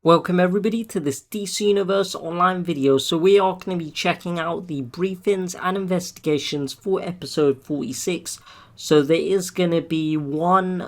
Welcome everybody to this DC Universe online video. So we are going to be checking out the briefings and investigations for episode 46. So there is going to be one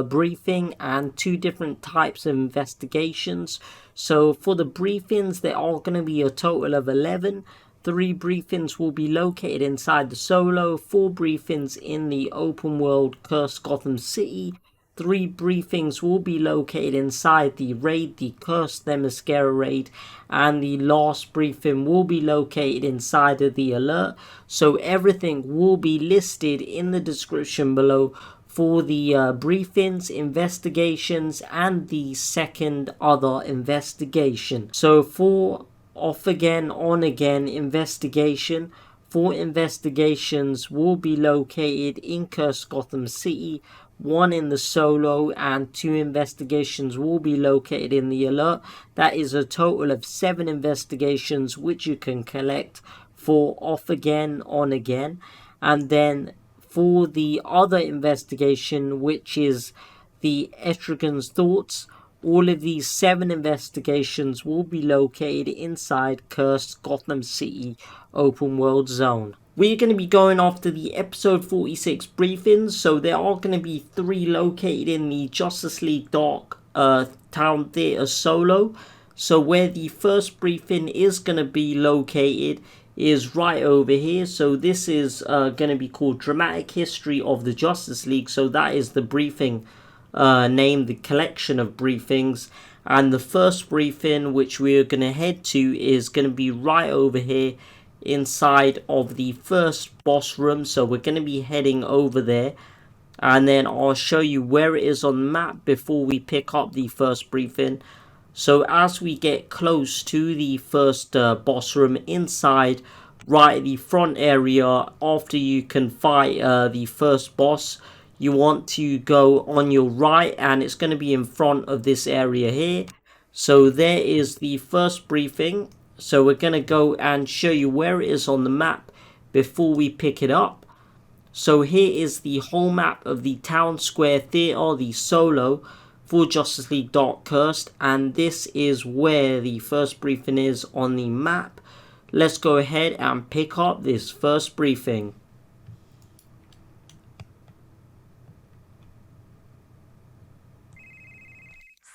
briefing and two different types of investigations. So for the briefings there are going to be a total of 11. 3 briefings will be located inside the solo, 4 briefings in the open world Cursed Gotham City. 3 briefings will be located inside the raid, the Cursed Themyscira raid, and the last briefing will be located inside of the alert. So everything will be listed in the description below for the briefings, investigations, and the second other investigation. So for off again, on again investigation, 4 investigations will be located in Cursed Gotham City, 1 in the solo, and 2 investigations will be located in the alert. That is a total of 7 investigations which you can collect for off again, on again. And then for the other investigation, which is the Etrigan's Thoughts, all of these 7 investigations will be located inside Cursed Gotham City open world zone. We're going to be going after the episode 46 briefings, so there are going to be 3 located in the Justice League Dark Town Theatre solo. So where the first briefing is going to be located is right over here. So this is going to be called Dramatic History of the Justice League. So that is the briefing named the collection of briefings. And the first briefing which we're going to head to is going to be right over here inside of the first boss room. So we're going to be heading over there, and then I'll show you where it is on the map before we pick up the first briefing. So as we get close to the first boss room inside, right at the front area, after you can fight the first boss, you want to go on your right, and it's going to be in front of this area here. So there is the first briefing. So we're going to go and show you where it is on the map before we pick it up. So here is the whole map of the Town Square Theatre, the solo for Justice League Dark Cursed. And this is where the first briefing is on the map. Let's go ahead and pick up this first briefing.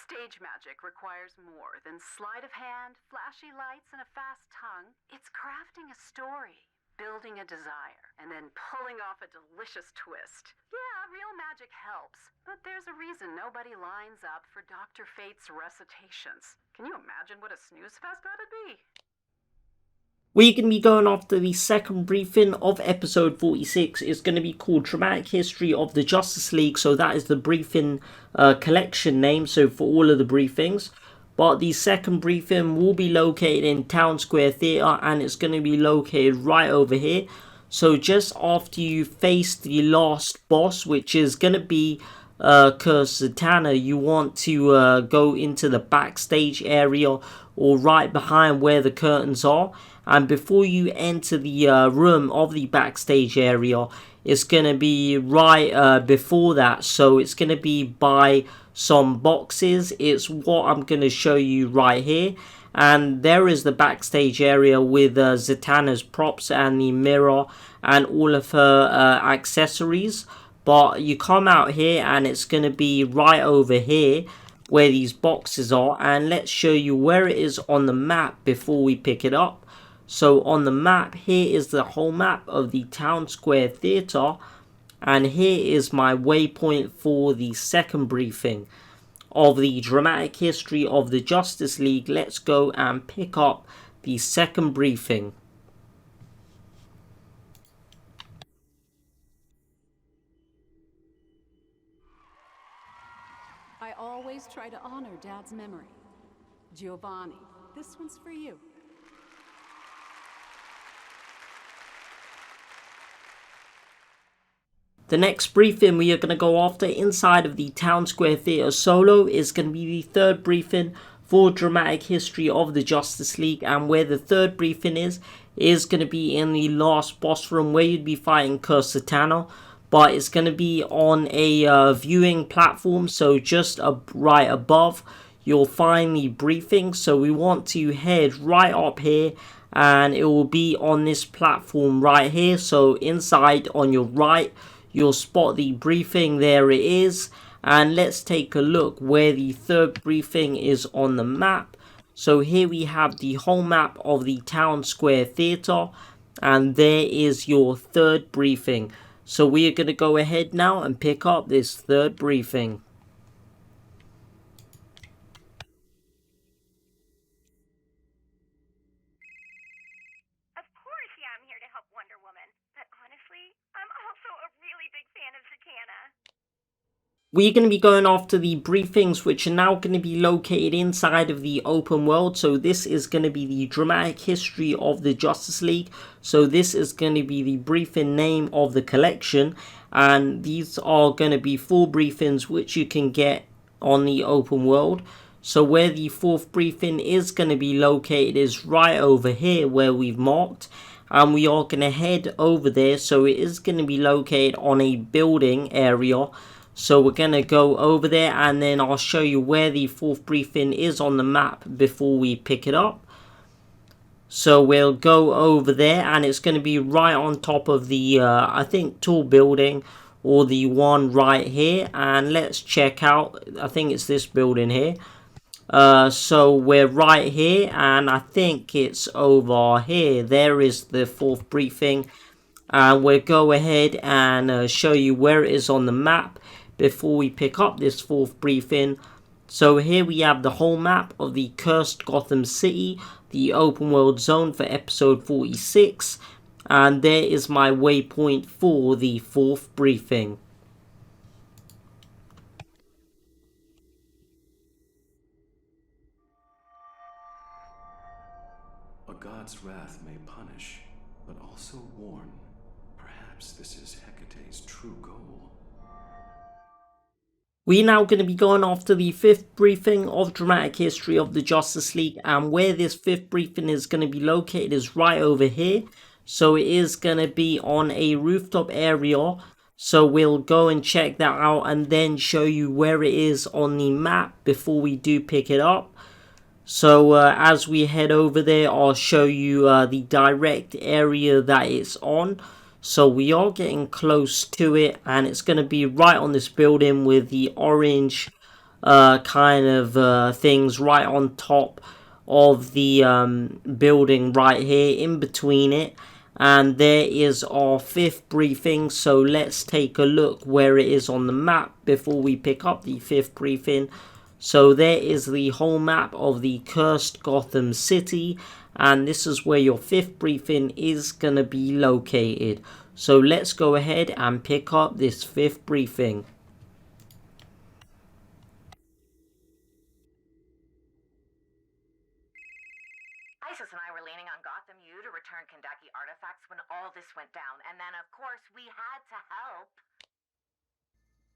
Stage magic requires more than sleight of hand, flashy lights, and a fast tongue. It's crafting a story, building a desire, and then pulling off a delicious twist. Yeah, real magic helps, but there's a reason nobody lines up for Dr. Fate's recitations. Can you imagine what a snooze fest that'd be? We're going to be going after the second briefing of episode 46. It's going to be called Dramatic History of the Justice League. So that is the briefing collection name, so for all of the briefings. But the second briefing will be located in Town Square Theatre, and it's going to be located right over here. So just after you face the last boss, which is going to be Cursed Zatanna, you want to go into the backstage area, or right behind where the curtains are. And before you enter the room of the backstage area, it's going to be right before that. So it's going to be by some boxes. It's what I'm going to show you right here. And there is the backstage area with Zatanna's props and the mirror and all of her accessories. But you come out here and it's going to be right over here where these boxes are. And let's show you where it is on the map before we pick it up. So on the map, here is the whole map of the Town Square Theatre. And here is my waypoint for the second briefing of the Dramatic History of the Justice League. Let's go and pick up the second briefing. I always try to honor Dad's memory. Giovanni, this one's for you. The next briefing we are going to go after inside of the Town Square Theatre solo is going to be the third briefing for Dramatic History of the Justice League. And where the third briefing is going to be in the last boss room where you'd be fighting Cursed Zatanna. But it's going to be on a viewing platform, so just right above you'll find the briefing. So we want to head right up here, and it will be on this platform right here. So inside on your right, you'll spot the briefing. There it is. And let's take a look where the third briefing is on the map. So here we have the whole map of the Town Square Theatre, and there is your third briefing. So we are going to go ahead now and pick up this third briefing. Of course, yeah, I'm here to help Wonder Woman. But honestly, I'm also a really big fan of Zatanna. We're going to be going after the briefings, which are now going to be located inside of the open world. So this is going to be the dramatic history of the Justice League. So this is going to be the briefing name of the collection. And these are going to be 4 briefings which you can get on the open world. So where the 4th briefing is going to be located is right over here where we've marked. And we are going to head over there. So it is going to be located on a building area. So we're going to go over there, and then I'll show you where the 4th briefing is on the map before we pick it up. So we'll go over there, and it's going to be right on top of the, I think, tall building, or the one right here. And let's check out, I think it's this building here. So we're right here, and I think it's over here. There is the 4th briefing. And we'll go ahead and show you where it is on the map before we pick up this 4th briefing. So here we have the whole map of the Cursed Gotham City, the open world zone for episode 46, and there is my waypoint for the 4th briefing. A god's wrath may punish, but also warn. Perhaps this is Hecate's true goal. We're now going to be going after the 5th briefing of dramatic history of the Justice League, and where this 5th briefing is going to be located is right over here. So it is going to be on a rooftop area. So we'll go and check that out and then show you where it is on the map before we do pick it up. So as we head over there, I'll show you the direct area that it's on. So we are getting close to it, and it's going to be right on this building with the orange kind of things right on top of the building right here in between it. And there is our 5th briefing. So let's take a look where it is on the map before we pick up the 5th briefing. So there is the whole map of the Cursed Gotham City, and this is where your 5th briefing is going to be located. So let's go ahead and pick up this 5th briefing. Isis and I were leaning on Gotham U to return Kahndaqi artifacts when all this went down, and then of course we had to help.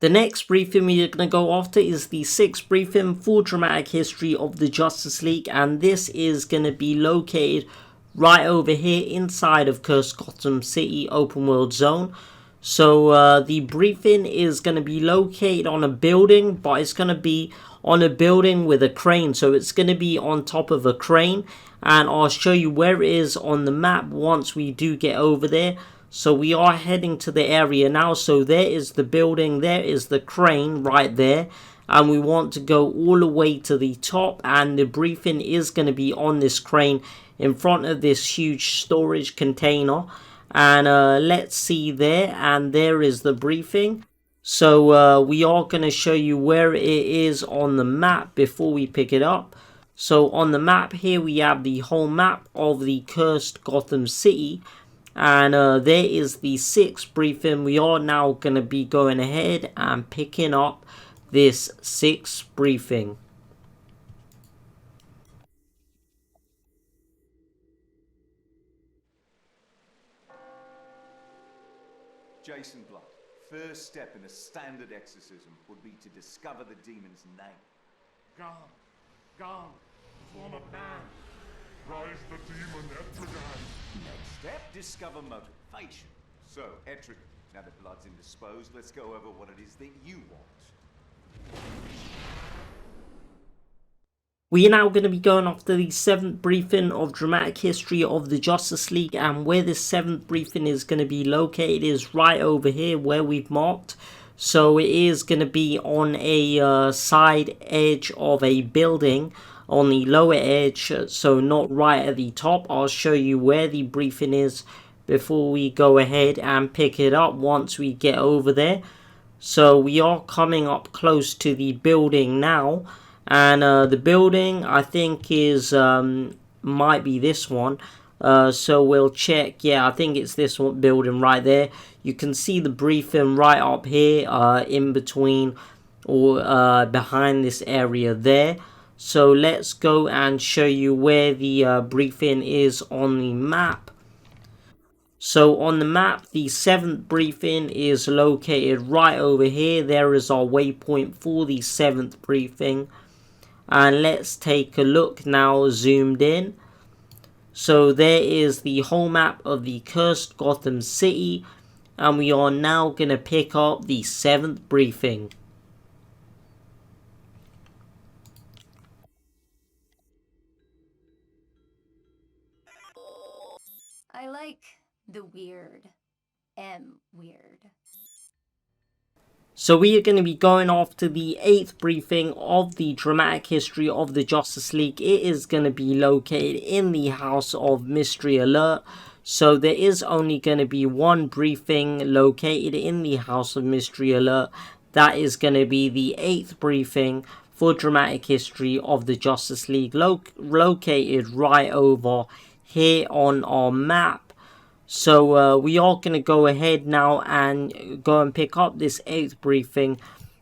The next briefing we are going to go after is the 6th briefing for dramatic history of the Justice League, and this is going to be located right over here inside of Cursed Gotham City open world zone. So the briefing is going to be located on a building, but it's going to be on a building with a crane. So it's going to be on top of a crane, and I'll show you where it is on the map once we do get over there. So we are heading to the area now. So there is the building, there is the crane right there, and we want to go all the way to the top, and the briefing is going to be on this crane in front of this huge storage container. And let's see there, and there is the briefing. So we are going to show you where it is on the map before we pick it up. So on the map here we have the whole map of the Cursed Gotham City. And there is the 6th briefing. We are now going to be going ahead and picking up this 6th briefing. Jason Blood, first step in a standard exorcism would be to discover the demon's name. Gone, form of man. Rise the demon Etrigan. Next step, discover motivation. So, Etrigan, now that Blood's indisposed, let's go over what it is that you want. We are now going to be going off to the 7th briefing of Dramatic History of the Justice League, and where this 7th briefing is going to be located is right over here where we've marked. So it is going to be on a side edge of a building, on the lower edge, so not right at the top. I'll show you where the briefing is before we go ahead and pick it up once we get over there. So we are coming up close to the building now. And the building, I think, is might be this one. So we'll check. Yeah, I think it's this one building right there. You can see the briefing right up here, in between or behind this area there. So let's go and show you where the briefing is on the map. So on the map, the 7th briefing is located right over here. There is our waypoint for the 7th briefing. And let's take a look now, zoomed in. So there is the whole map of the Cursed Gotham City. And we are now going to pick up the 7th briefing. I like the weird. Weird. So we are going to be going off to the 8th briefing of the Dramatic History of the Justice League. It is going to be located in the House of Mystery Alert. So there is only going to be one briefing located in the House of Mystery Alert. That is going to be the 8th briefing for Dramatic History of the Justice League, located right over here on our map. So we are going to go ahead now and go and pick up this 8th briefing,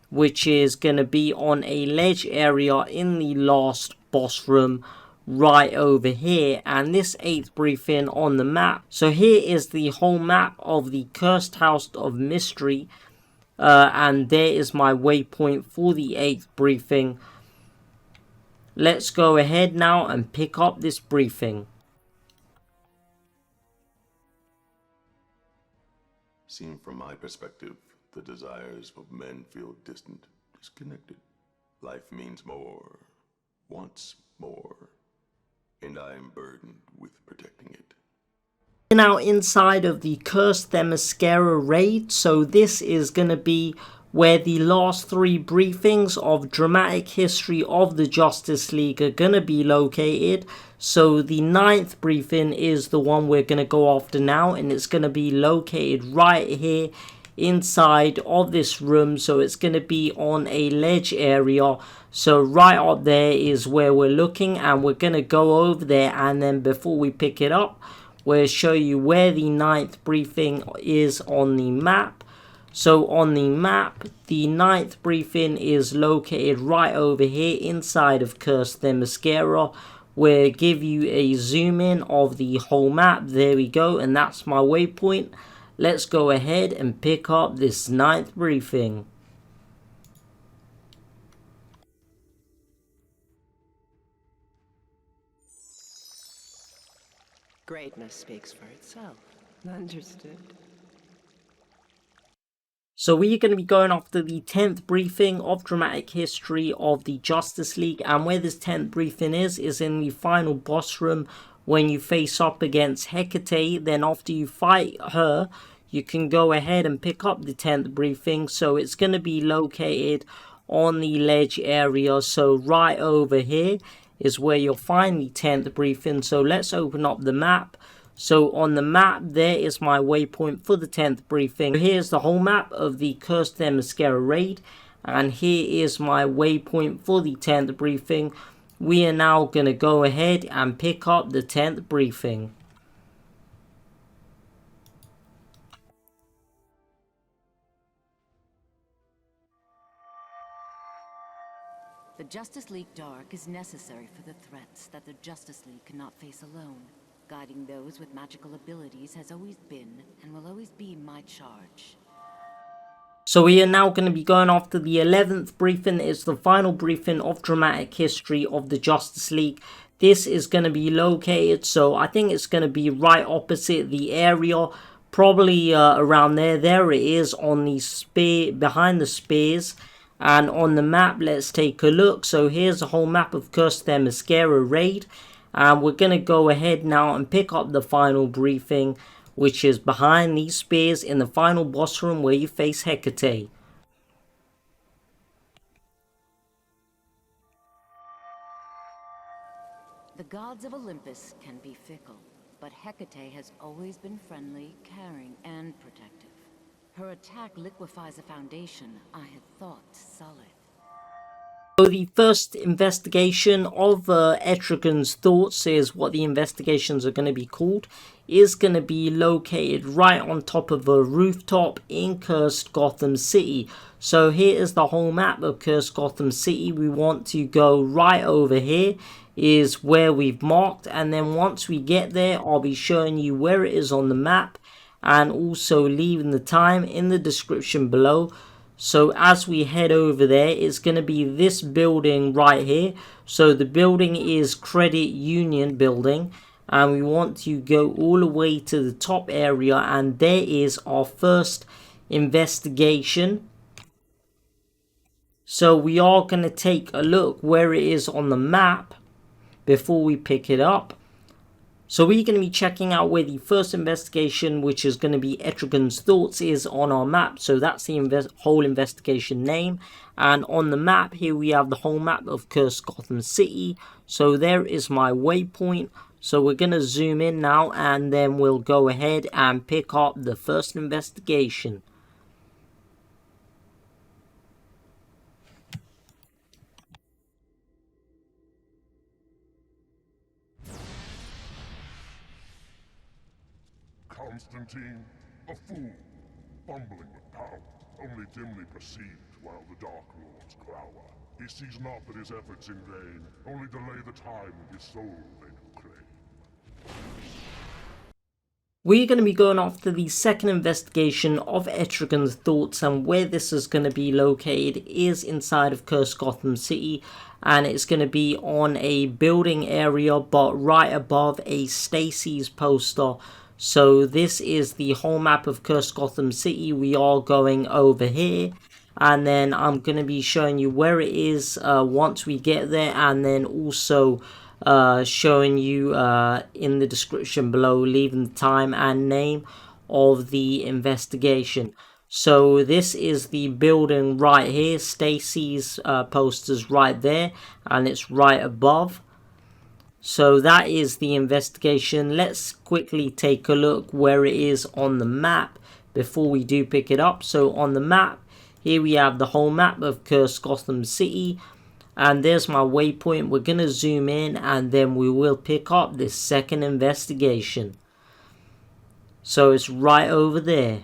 which is going to be on a ledge area in the last boss room right over here. And this 8th briefing on the map. So here is the whole map of the Cursed House of Mystery. And there is my waypoint for the 8th briefing. Let's go ahead now and pick up this briefing. Seen from my perspective, the desires of men feel distant, disconnected. Life means more, wants more, and I am burdened with protecting it. Now inside of the Cursed Themyscira raid, so this is going to be where the last 3 briefings of Dramatic History of the Justice League are going to be located. So the 9th briefing is the one we're going to go after now, and it's going to be located right here inside of this room. So it's going to be on a ledge area. So right up there is where we're looking, and we're going to go over there, and then before we pick it up, we'll show you where the 9th briefing is on the map. So on the map, the 9th briefing is located right over here inside of Cursed Themyscira. We'll give you a zoom in of the whole map. There we go, and that's my waypoint. Let's go ahead and pick up this 9th briefing. Greatness speaks for itself. Understood. So we are going to be going after the 10th briefing of Dramatic History of the Justice League, and where this 10th briefing is in the final boss room when you face up against Hecate. Then after you fight her, you can go ahead and pick up the 10th briefing. So it's going to be located on the ledge area, so right over here is where you'll find the 10th briefing. So let's open up the map. So on the map, there is my waypoint for the 10th briefing. Here's the whole map of the Cursed Themyscira raid. And here is my waypoint for the 10th briefing. We are now going to go ahead and pick up the 10th briefing. The Justice League Dark is necessary for the threats that the Justice League cannot face alone. Guiding those with magical abilities has always been and will always be my charge. So we are now going to be going after the 11th briefing. It's the final briefing of Dramatic History of the Justice League. This is going to be located, so I think it's going to be right opposite the area. Probably around there. There it is on the spear, behind the spears. And on the map, let's take a look. So here's a whole map of Cursed Themyscira raid. And we're going to go ahead now and pick up the final briefing, which is behind these spears in the final boss room where you face Hecate. The gods of Olympus can be fickle, but Hecate has always been friendly, caring, and protective. Her attack liquefies a foundation I had thought solid. So the first investigation of Etrigan's thoughts is what the investigations are going to be called. Is going to be located right on top of a rooftop in Cursed Gotham City. So here is the whole map of Cursed Gotham City. We want to go right over here is where we've marked, and then once we get there I'll be showing you where it is on the map and also leaving the time in the description below. So as we head over there, it's going to be this building right here. So the building is Credit Union building, and we want to go all the way to the top area, and there is our first investigation. So we are going to take a look where it is on the map before we pick it up. So we're going to be checking out where the first investigation, which is going to be Etrigan's Thoughts, is on our map. So that's the whole investigation name. And on the map here we have the whole map of Cursed Gotham City. So there is my waypoint. So we're going to zoom in now, and then we'll go ahead and pick up the first investigation. Constantine, a fool, fumbling with power, only dimly perceived while the Dark Lords glower. He sees not that his efforts in vain, only delay the time his soul they do claim. We're going to be going after the second investigation of Etrigan's Thoughts, and where this is going to be located is inside of Cursed Gotham City, and it's going to be on a building area but right above a Stacy's poster. So this is the whole map of Cursed Gotham City. We are going over here, and then I'm going to be showing you where it is once we get there, and then also showing you in the description below, leaving the time and name of the investigation. So this is the building right here. Stacy's poster's right there, and it's right above. So that is the investigation. Let's quickly take a look where it is on the map before we do pick it up. So on the map, here we have the whole map of Cursed Gotham City. And there's my waypoint. We're going to zoom in, and then we will pick up this second investigation. So it's right over there.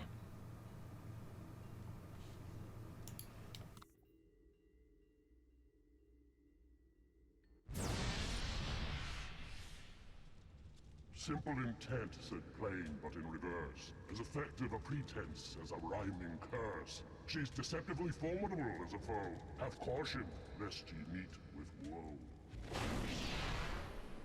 Simple intent said plain but in reverse, as effective a pretense as a rhyming curse. She's deceptively formidable as a foe. Have caution, lest ye meet with woe.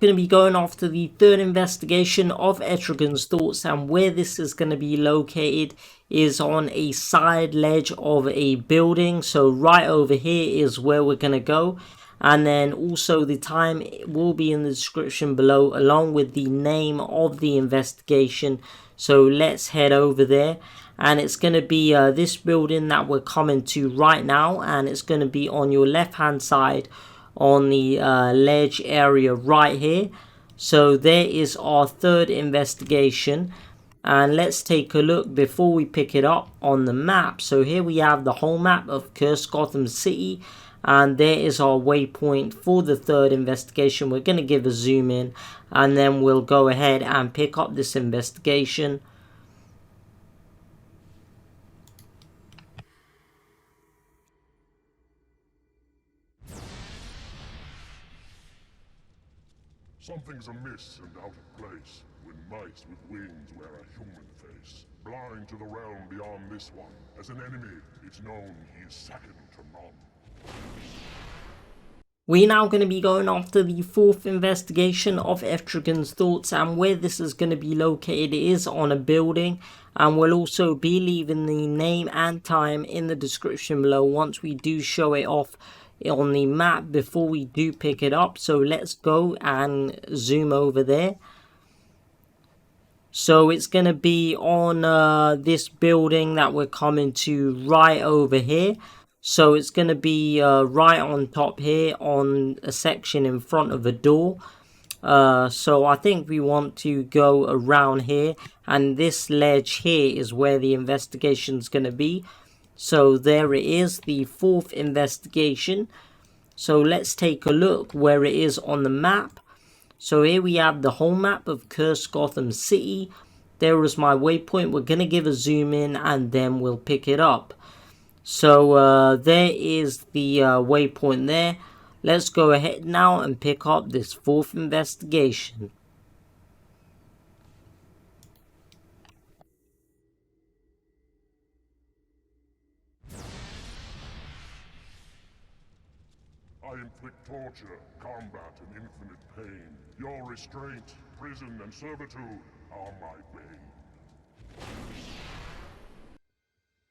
Going to be going after the third investigation of Etrigan's Thoughts, and where this is going to be located is on a side ledge of a building. So right over here is where we're going to go. And then also the time will be in the description below, along with the name of the investigation. So let's head over there, and it's going to be this building that we're coming to right now, and it's going to be on your left hand side on the ledge area right here. So there is our third investigation, and let's take a look before we pick it up on the map. So here we have the whole map of Cursed Gotham City, and there is our waypoint for the third investigation. We're going to give a zoom in, and then we'll go ahead and pick up this investigation. Something's amiss and out of place when mice with wings wear a human face. Blind to the realm beyond this one, as an enemy, it's known he is second to none. We're now going to be going after the 4th investigation of Etrigan's thoughts, and where this is going to be located is on a building, and we'll also be leaving the name and time in the description below once we do show it off on the map before we do pick it up. So let's go and zoom over there. So it's going to be on this building that we're coming to right over here. So it's going to be right on top here on a section in front of a door. So I think we want to go around here, and this ledge here is where the investigation is going to be. So there it is, the 4th investigation. So let's take a look where it is on the map. So here we have the whole map of Cursed Gotham City. There is my waypoint. We're going to give a zoom in and then we'll pick it up. So there is the waypoint there. Let's go ahead now and pick up this 4th investigation. I inflict torture, combat, and infinite pain. Your restraint, prison, and servitude are my bane.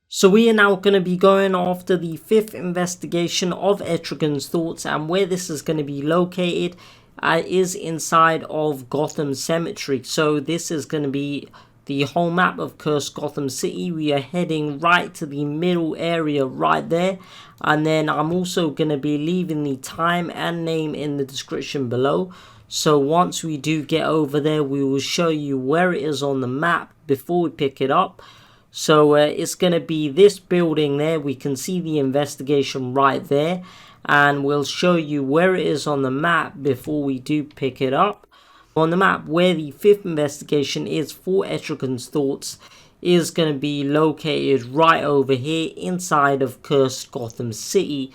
So we are now going to be going after the 5th investigation of Etrigan's thoughts, and where this is going to be located is inside of Gotham Cemetery. So this is going to be the whole map of Cursed Gotham City. We are heading right to the middle area right there, and then I'm also going to be leaving the time and name in the description below. So once we do get over there, we will show you where it is on the map before we pick it up. So it's going to be this building there. We can see the investigation right there, and we'll show you where it is on the map before we do pick it up. On the map where the 5th investigation is for Etrigan's thoughts is going to be located right over here inside of Cursed Gotham City.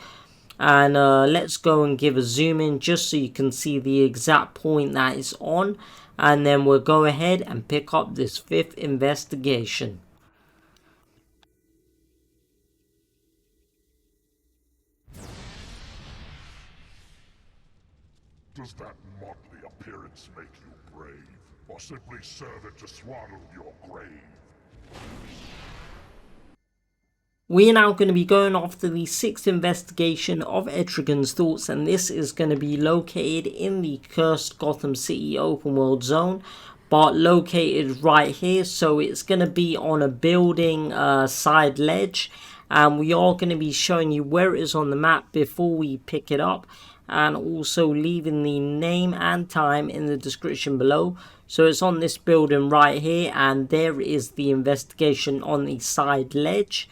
And let's go and give a zoom in just so you can see the exact point that it's on, and then we'll go ahead and pick up this 5th investigation. Does that motley appearance make you brave, or simply serve it to swaddle your grave? We are now going to be going after the 6th investigation of Etrigan's thoughts, and this is going to be located in the Cursed Gotham City open world zone, but located right here. So it's going to be on a building side ledge, and we are going to be showing you where it is on the map before we pick it up, and also leaving the name and time in the description below. So it's on this building right here, and there is the investigation on the side ledge.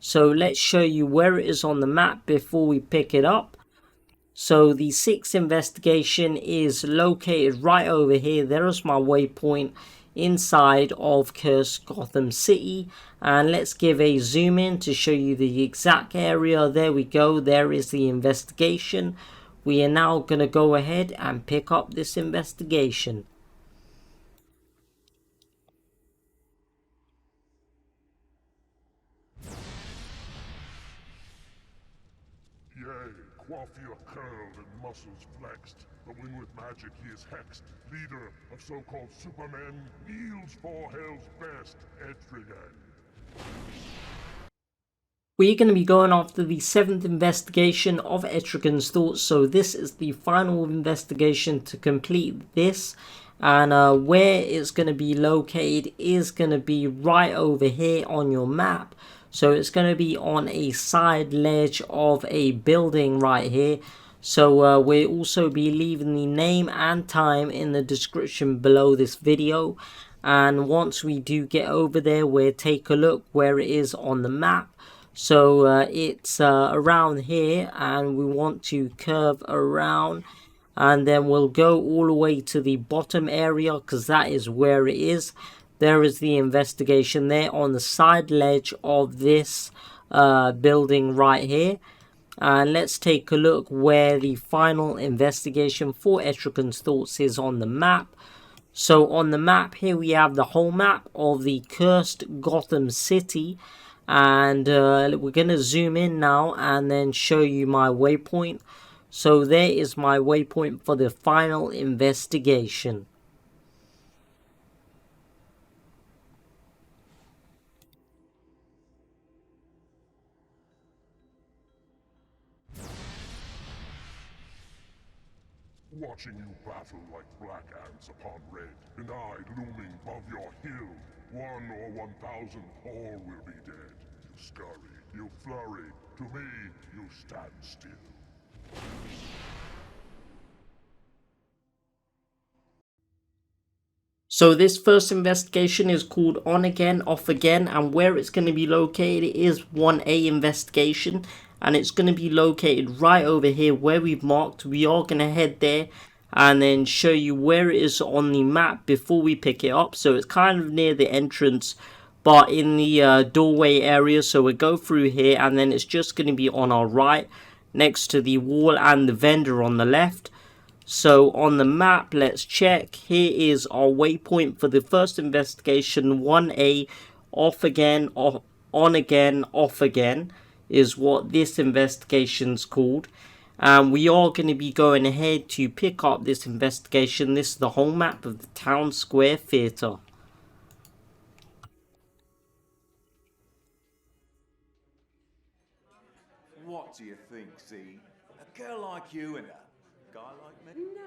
So let's show you where it is on the map before we pick it up. So the 6th investigation is located right over here. There is my waypoint inside of Cursed Gotham City, and let's give a zoom in to show you the exact area. There we go, there is the investigation. We are now going to go ahead and pick up this investigation. Yea, coiffure curled and muscles flexed, but when with magic he is hexed, leader of so-called supermen, kneels for hell's best, Etrigan. We're going to be going after the 7th investigation of Etrigan's thoughts. So this is the final investigation to complete this, and where it's going to be located is going to be right over here on your map. So it's going to be on a side ledge of a building right here. So we'll also be leaving the name and time in the description below this video, and once we do get over there, we'll take a look where it is on the map. So it's around here, and we want to curve around, and then we'll go all the way to the bottom area because that is where it is. There is the investigation there on the side ledge of this building right here. And let's take a look where the final investigation for Etrigan's thoughts is on the map. So on the map here we have the whole map of the Cursed Gotham City. And we're going to zoom in now and then show you my waypoint. So there is my waypoint for the final investigation. Watching you battle like black ants upon red, and I looming above your hill, 1 or 1,000, all will be dead. You scurry, you flurry, to me, you stand still. So this first investigation is called On Again, Off Again, and where it's going to be located is 1A investigation, and it's going to be located right over here where we've marked. We are going to head there and then show you where it is on the map before we pick it up. So it's kind of near the entrance, but in the doorway area. So we'll go through here, and then it's just going to be on our right next to the wall and the vendor on the left. So on the map, let's check. Here is our waypoint for the first investigation, 1A, off again, on again, off again, is what this investigation's called. And we are going to be going ahead to pick up this investigation. This is the whole map of the Town Square Theatre. What do you think, Z? A girl like you and a guy like me? No.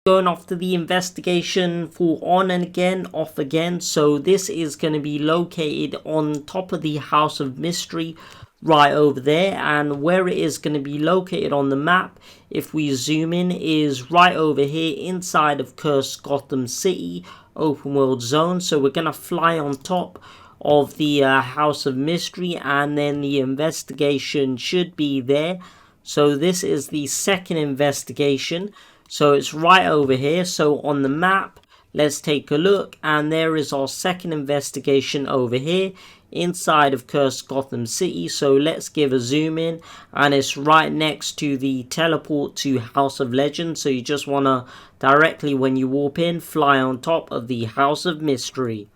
Going off to the investigation for On and Again, Off Again. So this is going to be located on top of the House of Mystery right over there, and where it is going to be located on the map, if we zoom in, is right over here inside of Cursed Gotham City open world zone. So we're going to fly on top of the House of Mystery, and then the investigation should be there. So this is the second investigation, so it's right over here. So on the map, let's take a look, and there is our second investigation over here inside of Cursed Gotham City. So let's give a zoom in, and it's right next to the teleport to House of Legend. So you just want to directly, when you warp in, fly on top of the House of Mystery.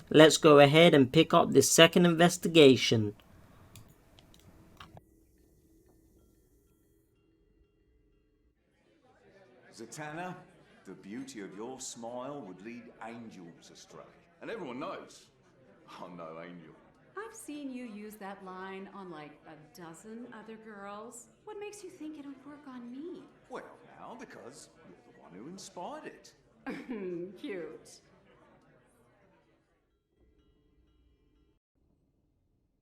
Let's go ahead and pick up this second investigation. Zatanna, the beauty of your smile would lead angels astray. And everyone knows I'm no angel. I've seen you use that line on like a dozen other girls. What makes you think it'll work on me? Well, now, because you're the one who inspired it. Cute.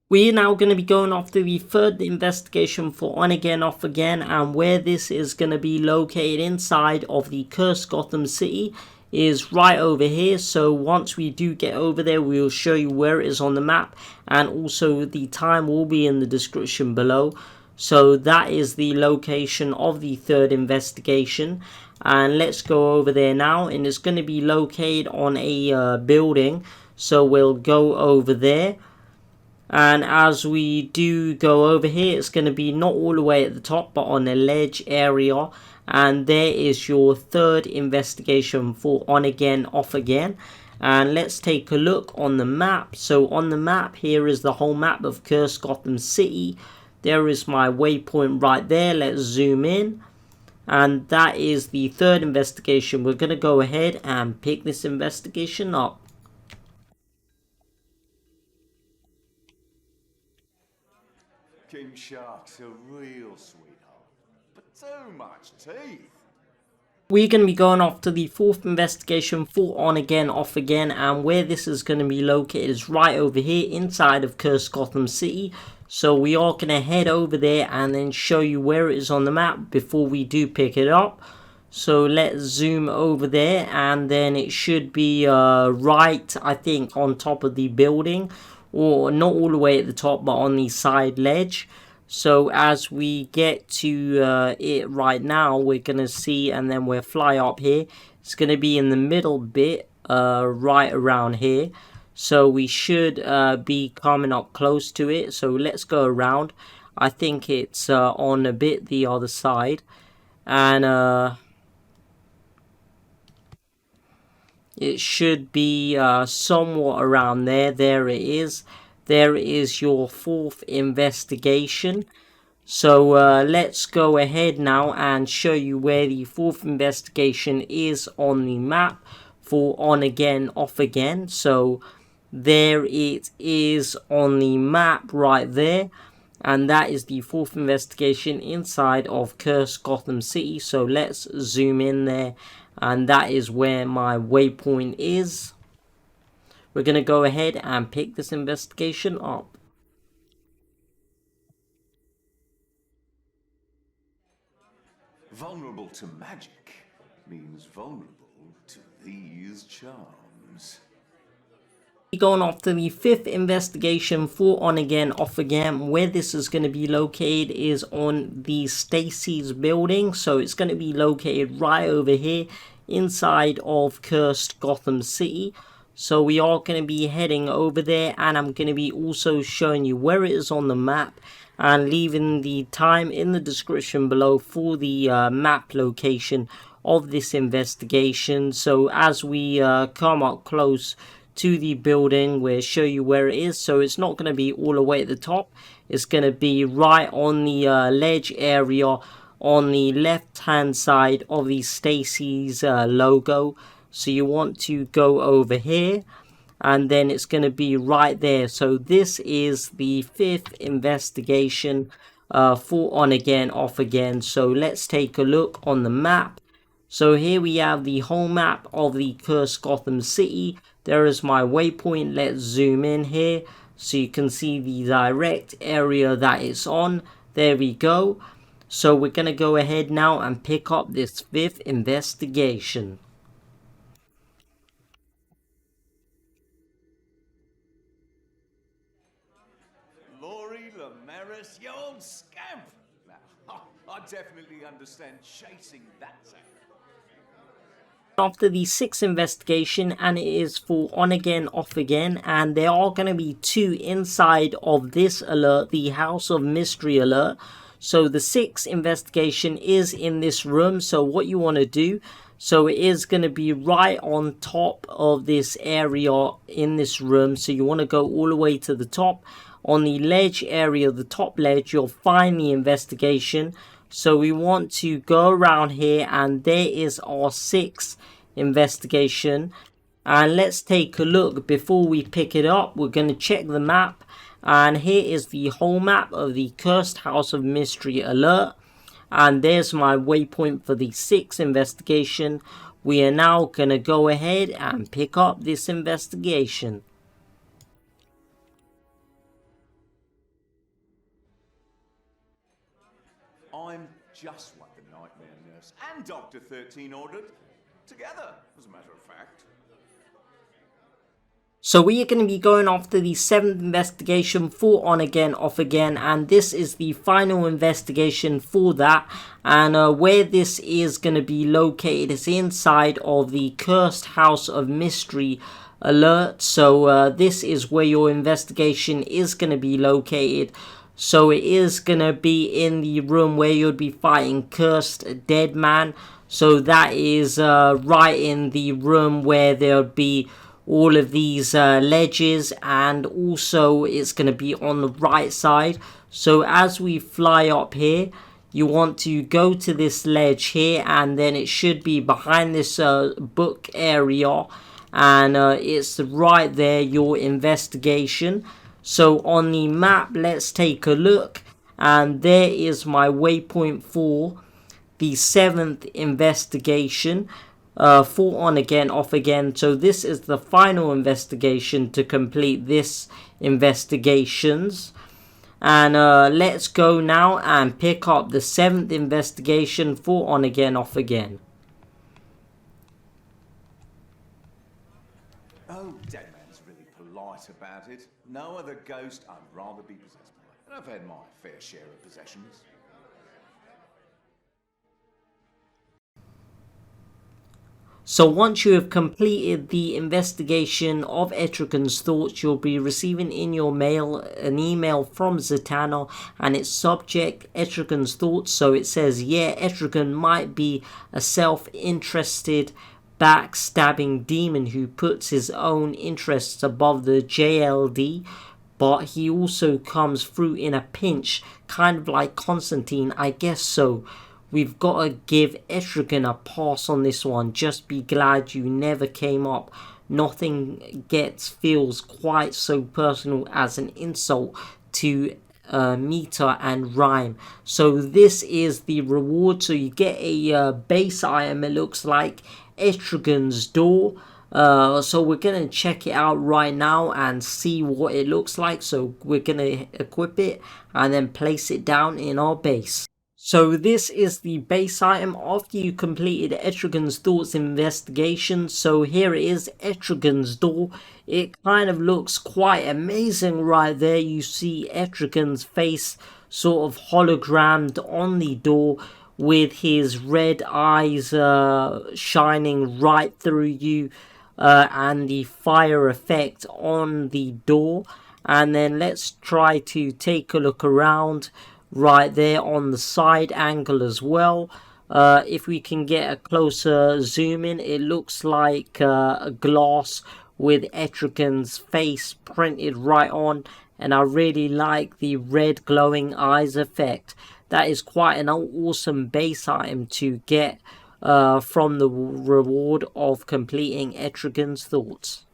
We're now going to be going off to the third investigation for On Again, Off Again, and where this is going to be located inside of the Cursed Gotham City is right over here. So once we do get over there, we'll show you where it is on the map, and also the time will be in the description below. So that is the location of the third investigation, and let's go over there now, and it's going to be located on a building. So we'll go over there. And as we do go over here, it's going to be not all the way at the top, but on a ledge area. And there is your third investigation for On Again, Off Again. And let's take a look on the map. So on the map, here is the whole map of Cursed Gotham City. There is my waypoint right there. Let's zoom in. And that is the third investigation. We're going to go ahead and pick this investigation up. King Shark's a real sweetheart, but too much teeth. We're going to be going off to the fourth investigation for On Again, Off Again, and where this is going to be located is right over here inside of Cursed Gotham City. So we are going to head over there and then show you where it is on the map before we do pick it up. So let's zoom over there, and then it should be right, I think, on top of the building, or not all the way at the top, but on the side ledge. So as we get to it right now, we're going to see, and then we'll fly up here. It's going to be in the middle bit, right around here. So we should be coming up close to it. So let's go around. I think it's on a bit the other side. And it should be somewhat around there. There it is. there is your fourth investigation. So let's go ahead now and show you where the fourth investigation is on the map for on again, off again. So there it is on the map right there. And that is the fourth investigation inside of Cursed Gotham City. So let's zoom in there. And that is where my waypoint is. We're going to go ahead and pick this investigation up. Vulnerable to magic means vulnerable to these charms. Going off to the fifth investigation for on again, off again. Where this is going to be located is on the Stacy's building. So it's going to be located right over here inside of Cursed Gotham City. So we are going to be heading over there, and I'm going to be also showing you where it is on the map and leaving the time in the description below for the map location of this investigation. So as we come up close to the building, we'll show you where it is. So it's not going to be all the way at the top. It's going to be right on the ledge area on the left hand side of the Stacy's logo. So you want to go over here, and then it's going to be right there. So this is the fifth investigation for on again, off again. So let's take a look on the map. So here we have the whole map of the Cursed Gotham City. There is my waypoint. Let's zoom in here so you can see the direct area that it's on. There we go. So we're going to go ahead now and pick up this fifth investigation. You old scamp! Now, I definitely understand chasing that thing. After the sixth investigation, and it is for on again, off again, and there are going to be two inside of this alert, the House of Mystery alert. So the sixth investigation is in this room. So what you want to do, so it is going to be right on top of this area in this room. So you want to go all the way to the top. On the ledge area, the top ledge, you'll find the investigation. So we want to go around here, and there is our sixth investigation. And let's take a look before we pick it up. We're going to check the map, and here is the whole map of the Cursed House of Mystery alert. And there's my waypoint for the sixth investigation. We are now going to go ahead and pick up this investigation. I'm just what the Nightmare Nurse and Dr. 13 ordered. Together, as a matter of fact. So we are going to be going after the seventh investigation for on again, off again, and this is the final investigation for that. And where this is going to be located is inside of the Cursed House of Mystery alert. So this is where your investigation is going to be located. So it is going to be in the room where you'll be fighting Cursed Deadman. So that is right in the room where there'll be all of these ledges, and also it's going to be on the right side. So as we fly up here, you want to go to this ledge here, and then it should be behind this book area, and it's right there, your investigation. So on the map, let's take a look, and there is my waypoint for the seventh investigation for on again, off again. So this is the final investigation to complete this investigations. And let's go now and pick up the seventh investigation for on again, off again. Oh, Deadman's really polite about it. No other ghost I'd rather be possessed by. And I've had my fair share of possessions. So once you have completed the investigation of Etrigan's thoughts, you'll be receiving in your mail an email from Zatanna, and its subject Etrigan's thoughts. So it says, yeah, Etrigan might be a self-interested, backstabbing demon who puts his own interests above the JLD, but he also comes through in a pinch, kind of like Constantine, I guess so. We've got to give Etrigan a pass on this one. Just be glad you never came up. Nothing feels quite so personal as an insult to meter and rhyme. So this is the reward. So you get a base item, it looks like, Etrigan's Door. So we're gonna check it out right now and see what it looks like. So we're gonna equip it and then place it down in our base. So this is the base item after you completed Etrigan's Thoughts investigation. So here it is, Etrigan's Door. It kind of looks quite amazing right there. You see Etrigan's face sort of hologrammed on the door with his red eyes shining right through you, and the fire effect on the door. And then let's try to take a look around right there on the side angle as well. If we can get a closer zoom in, it looks like a glass with Etrigan's face printed right on, and I really like the red glowing eyes effect. That is quite an awesome base item to get from the reward of completing Etrigan's Thoughts.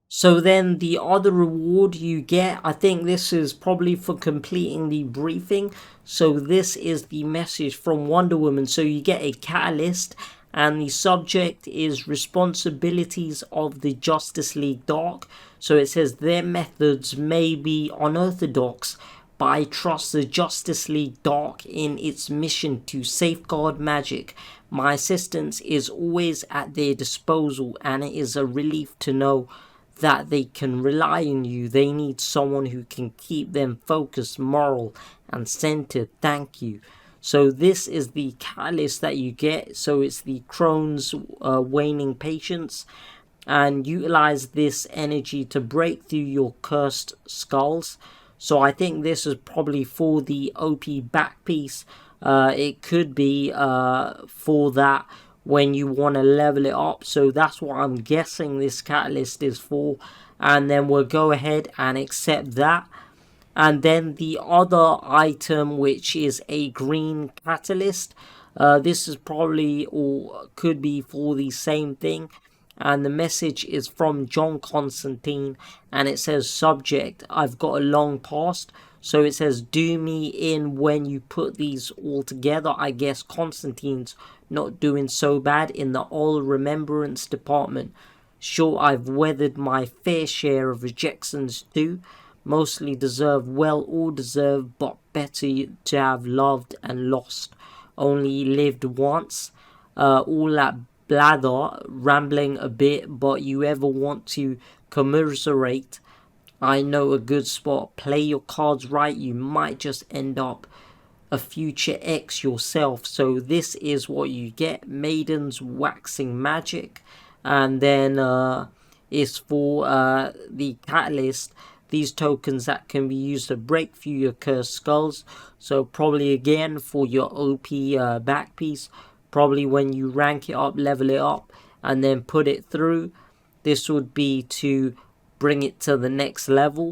So then the other reward you get, I think this is probably for completing the briefing. So this is the message from Wonder Woman. So you get a catalyst and the subject is responsibilities of the Justice League Dark. So it says their methods may be unorthodox, but I trust the Justice League Dark in its mission to safeguard magic. My assistance is always at their disposal, and it is a relief to know that they can rely on you. They need someone who can keep them focused, moral, and centered. Thank you. So this is the catalyst that you get. So it's the Crone's waning patience, and utilize this energy to break through your cursed skulls. So I think this is probably for the OP back piece. It could be for that when you want to level it up. So that's what I'm guessing this catalyst is for. And then we'll go ahead and accept that. And then the other item, which is a green catalyst. This is probably or could be for the same thing. And the message is from John Constantine, and it says subject, I've got a long past. So it says do me in when you put these all together. I guess Constantine's not doing so bad in the all remembrance department. Sure, I've weathered my fair share of rejections too. Mostly deserved, well, all deserved, but better to have loved and lost. Only lived once. All that blather, rambling a bit, but you ever want to commiserate, I know a good spot. Play your cards right, you might just end up a future X yourself. So this is what you get, Maiden's Waxing Magic. And then is for the catalyst, these tokens that can be used to break through your cursed skulls. So probably again for your OP back piece. Probably when you rank it up, level it up, and then put it through. This would be to bring it to the next level.